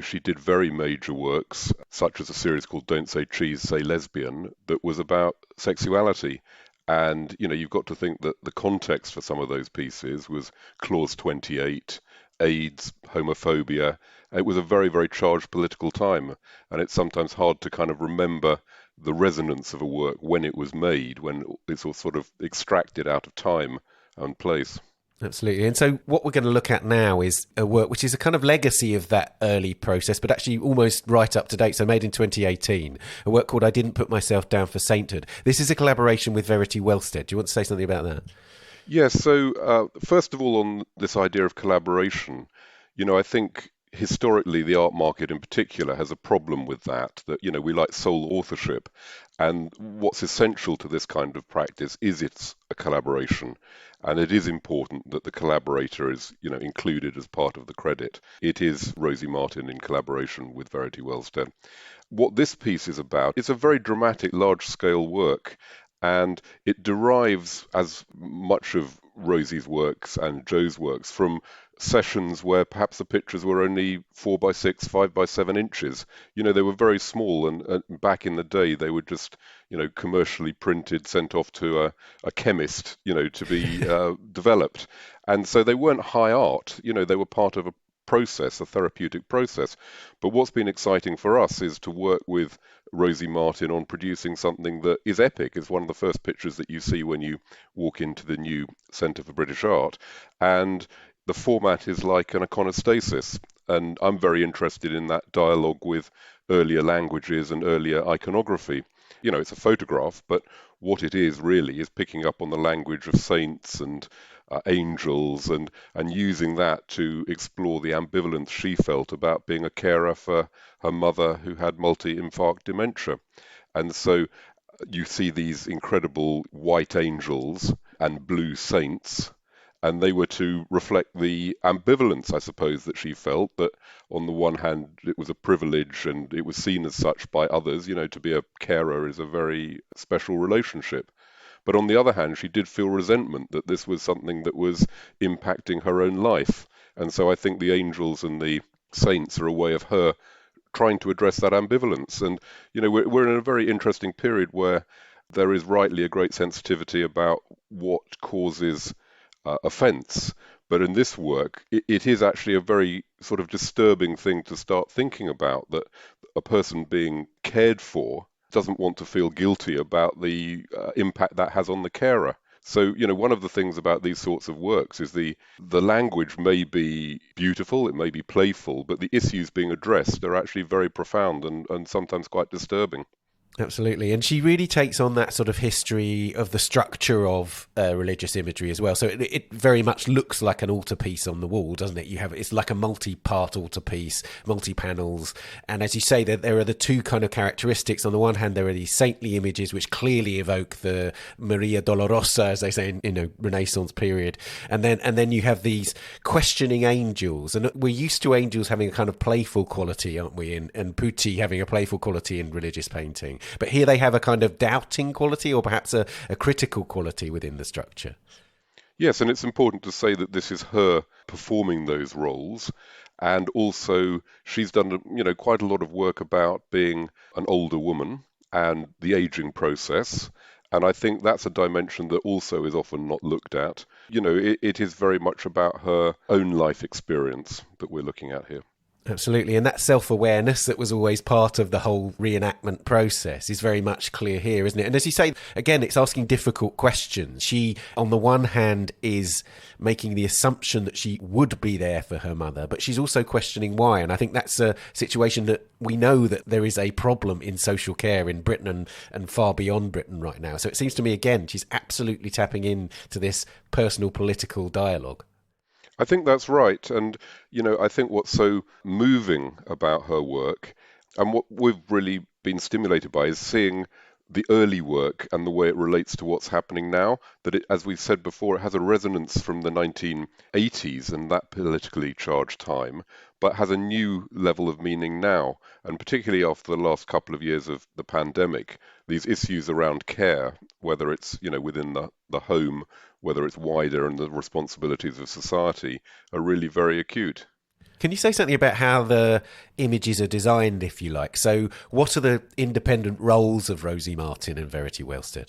she did very major works, such as a series called Don't Say Cheese, Say Lesbian, that was about sexuality. And, you've got to think that the context for some of those pieces was Clause 28, AIDS, homophobia. It was a very, very charged political time. And it's sometimes hard to kind of remember the resonance of a work when it was made, when it's all sort of extracted out of time and place.
Absolutely. And so what we're going to look at now is a work which is a kind of legacy of that early process, but actually almost right up to date. So made in 2018, a work called I Didn't Put Myself Down for Sainthood. This is a collaboration with Verity Welstead. Do you want to say something about that?
Yes. So first of all, on this idea of collaboration, I think historically the art market in particular has a problem with that we like sole authorship. And what's essential to this kind of practice is it's a collaboration. And it is important that the collaborator is, included as part of the credit. It is Rosy Martin in collaboration with Verity Welstead. What this piece is about, it's a very dramatic, large-scale work, and it derives, as much of Rosy's works and Jo's works, from sessions where perhaps the pictures were only 4x6, 5x7 inches. They were very small, and back in the day they were just, commercially printed, sent off to a chemist, to be developed. And so they weren't high art, they were part of a process, a therapeutic process. But what's been exciting for us is to work with Rosy Martin on producing something that is epic. It's one of the first pictures that you see when you walk into the new Centre for British Art. And the format is like an iconostasis. And I'm very interested in that dialogue with earlier languages and earlier iconography. It's a photograph, but what it is really is picking up on the language of saints and angels and using that to explore the ambivalence she felt about being a carer for her mother who had multi-infarct dementia. And so you see these incredible white angels and blue saints, and they were to reflect the ambivalence, I suppose, that she felt, that on the one hand it was a privilege and it was seen as such by others. To be a carer is a very special relationship. But on the other hand, she did feel resentment that this was something that was impacting her own life. And so I think the angels and the saints are a way of her trying to address that ambivalence. And, we're in a very interesting period where there is rightly a great sensitivity about what causes offence. But in this work, it is actually a very sort of disturbing thing to start thinking about, that a person being cared for doesn't want to feel guilty about the impact that has on the carer. So, one of the things about these sorts of works is the language may be beautiful, it may be playful, but the issues being addressed are actually very profound and sometimes quite disturbing.
Absolutely. And she really takes on that sort of history of the structure of religious imagery as well. So it very much looks like an altarpiece on the wall, doesn't it? It's like a multi-part altarpiece, multi-panels. And as you say, there are the two kind of characteristics. On the one hand, there are these saintly images which clearly evoke the Maria Dolorosa, as they say in Renaissance period. And then you have these questioning angels. And we're used to angels having a kind of playful quality, aren't we? And Putti having a playful quality in religious painting. But here they have a kind of doubting quality, or perhaps a critical quality within the structure.
Yes, and it's important to say that this is her performing those roles. And also she's done, quite a lot of work about being an older woman and the aging process. And I think that's a dimension that also is often not looked at. It is very much about her own life experience that we're looking at here.
Absolutely. And that self-awareness that was always part of the whole reenactment process is very much clear here, isn't it? And as you say, again, it's asking difficult questions. She, on the one hand, is making the assumption that she would be there for her mother, but she's also questioning why. And I think that's a situation that we know that there is a problem in social care in Britain and far beyond Britain right now. So it seems to me, again, she's absolutely tapping into this personal political dialogue.
I think that's right. And, I think what's so moving about her work, And what we've really been stimulated by is seeing the early work and the way it relates to what's happening now, that it, as we've said before, it has a resonance from the 1980s and that politically charged time, but has a new level of meaning now. And particularly after the last couple of years of the pandemic, these issues around care, whether it's, within the home, whether it's wider and the responsibilities of society, are really very acute.
Can you say something about how the images are designed, if you like? So what are the independent roles of Rosy Martin and Verity Welstead?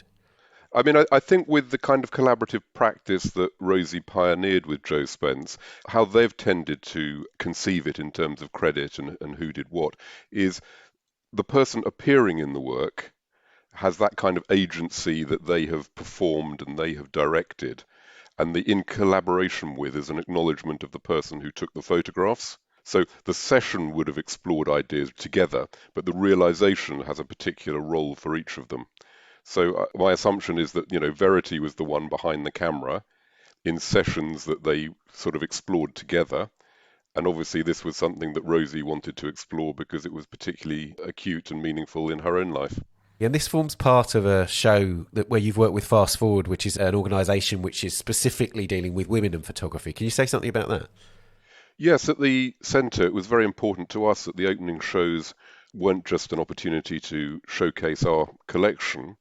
I mean, I think with the kind of collaborative practice that Rosy pioneered with Joe Spence, how they've tended to conceive it in terms of credit and who did what, is the person appearing in the work has that kind of agency that they have performed and they have directed, and the in collaboration with is an acknowledgement of the person who took the photographs. So the session would have explored ideas together, but the realization has a particular role for each of them. So my assumption is that, Verity was the one behind the camera in sessions that they sort of explored together. And obviously this was something that Rosy wanted to explore because it was particularly acute and meaningful in her own life.
And this forms part of a show where you've worked with Fast Forward, which is an organisation which is specifically dealing with women in photography. Can you say something about that?
Yes, at the centre, it was very important to us that the opening shows weren't just an opportunity to showcase our collection,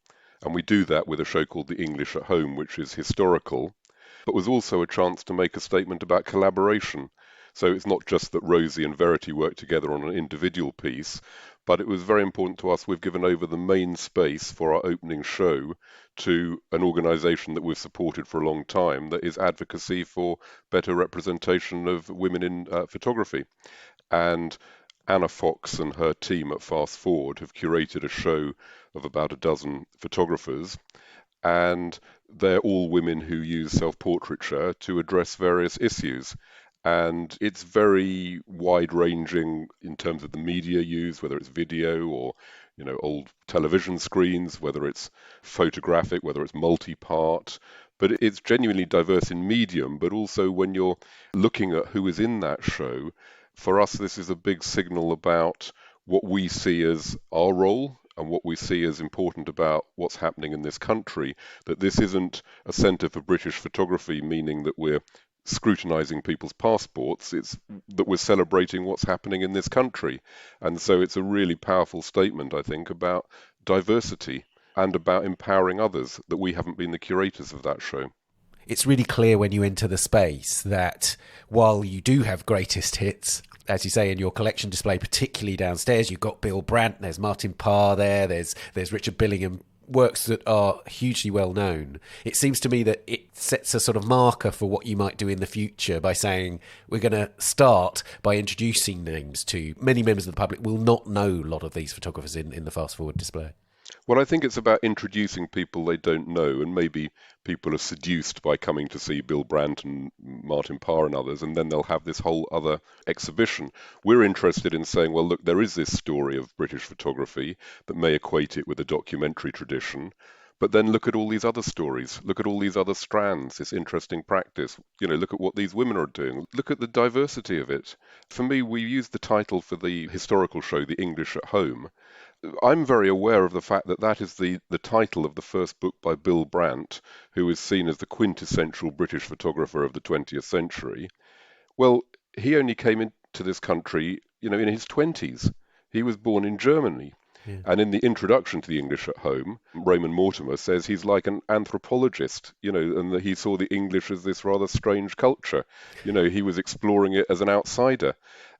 and we do that with a show called The English at Home, which is historical, but was also a chance to make a statement about collaboration. So it's not just that Rosy and Verity work together on an individual piece, but it was very important to us. We've given over the main space for our opening show to an organisation that we've supported for a long time, that is advocacy for better representation of women in photography. And Anna Fox and her team at Fast Forward have curated a show of about a dozen photographers, and they're all women who use self-portraiture to address various issues. And it's very wide-ranging in terms of the media used, whether it's video or, old television screens, whether it's photographic, whether it's multi-part. But it's genuinely diverse in medium, but also when you're looking at who is in that show, for us, this is a big signal about what we see as our role and what we see as important about what's happening in this country, that this isn't a centre for British photography, meaning that we're scrutinizing people's passports. It's that we're celebrating what's happening in this country. And so it's a really powerful statement, I think, about diversity and about empowering others, that we haven't been the curators of that show.
It's really clear when you enter the space that while you do have greatest hits, as you say, in your collection display, particularly downstairs, you've got Bill Brandt, there's Martin Parr there's Richard Billingham, works that are hugely well known. It seems to me that it sets a sort of marker for what you might do in the future by saying we're going to start by introducing names to many members of the public will not know a lot of these photographers in the Fast Forward display.
Well, I think it's about introducing people they don't know, and maybe people are seduced by coming to see Bill Brandt and Martin Parr and others, and then they'll have this whole other exhibition. We're interested in saying, well, look, there is this story of British photography that may equate it with a documentary tradition, but then look at all these other stories, look at all these other strands, this interesting practice, look at what these women are doing, look at the diversity of it. For me, we used the title for the historical show, The English at Home. I'm very aware of the fact that that is the title of the first book by Bill Brandt, who is seen as the quintessential British photographer of the 20th century. Well, he only came into this country, in his 20s. He was born in Germany. Yeah. And in the introduction to The English at Home, Raymond Mortimer says he's like an anthropologist, and that he saw the English as this rather strange culture. He was exploring it as an outsider.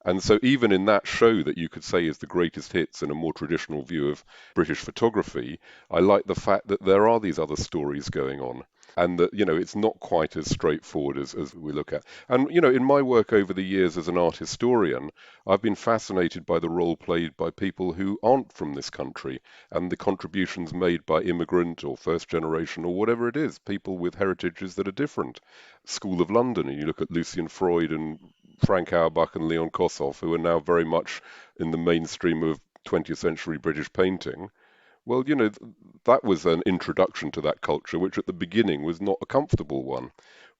And so even in that show that you could say is the greatest hits in a more traditional view of British photography, I like the fact that there are these other stories going on. And that, it's not quite as straightforward as we look at. And, in my work over the years as an art historian, I've been fascinated by the role played by people who aren't from this country and the contributions made by immigrant or first generation or whatever it is, people with heritages that are different. School of London, and you look at Lucian Freud and Frank Auerbach and Leon Kossoff, who are now very much in the mainstream of 20th century British painting. Well, that was an introduction to that culture, which at the beginning was not a comfortable one.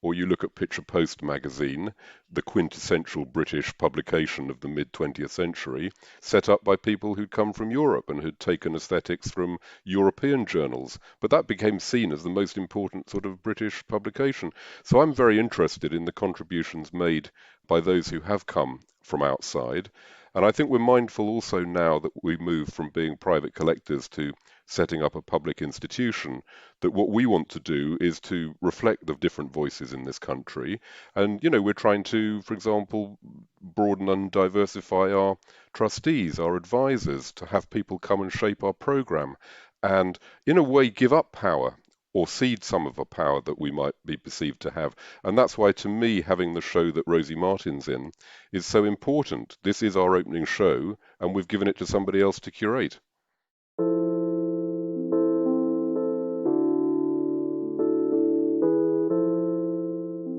or you look at Picture Post magazine, the quintessential British publication of the mid-20th century, set up by people who'd come from Europe and who'd taken aesthetics from European journals. But that became seen as the most important sort of British publication. So I'm very interested in the contributions made by those who have come from outside. And I think we're mindful also now that we move from being private collectors to setting up a public institution, that what we want to do is to reflect the different voices in this country. And, we're trying to, for example, broaden and diversify our trustees, our advisors, to have people come and shape our program and, in a way, give up power or cede some of the power that we might be perceived to have. And that's why, to me, having the show that Rosy Martin's in is so important. This is our opening show, and we've given it to somebody else to curate.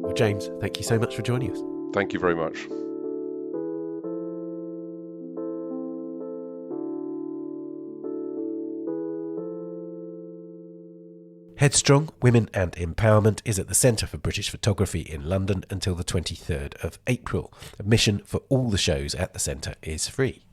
Well, James, thank you so much for joining us.
Thank you very much.
Headstrong, Women and Empowerment is at the Centre for British Photography in London until the 23rd of April. Admission for all the shows at the centre is free.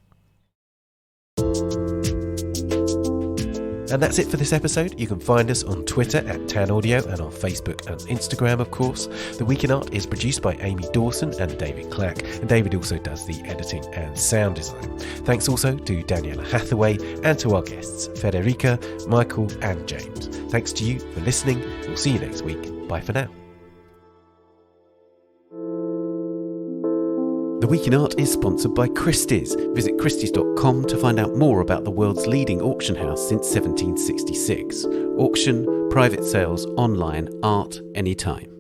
And that's it for this episode. You can find us on Twitter at Tan Audio and on Facebook and Instagram, of course. The Week in Art is produced by Amy Dawson and David Clack, and David also does the editing and sound design. Thanks also to Daniela Hathaway and to our guests, Federica, Michael and James. Thanks to you for listening. We'll see you next week. Bye for now. The Week in Art is sponsored by Christie's. Visit christies.com to find out more about the world's leading auction house since 1766. Auction, private sales, online, art, anytime.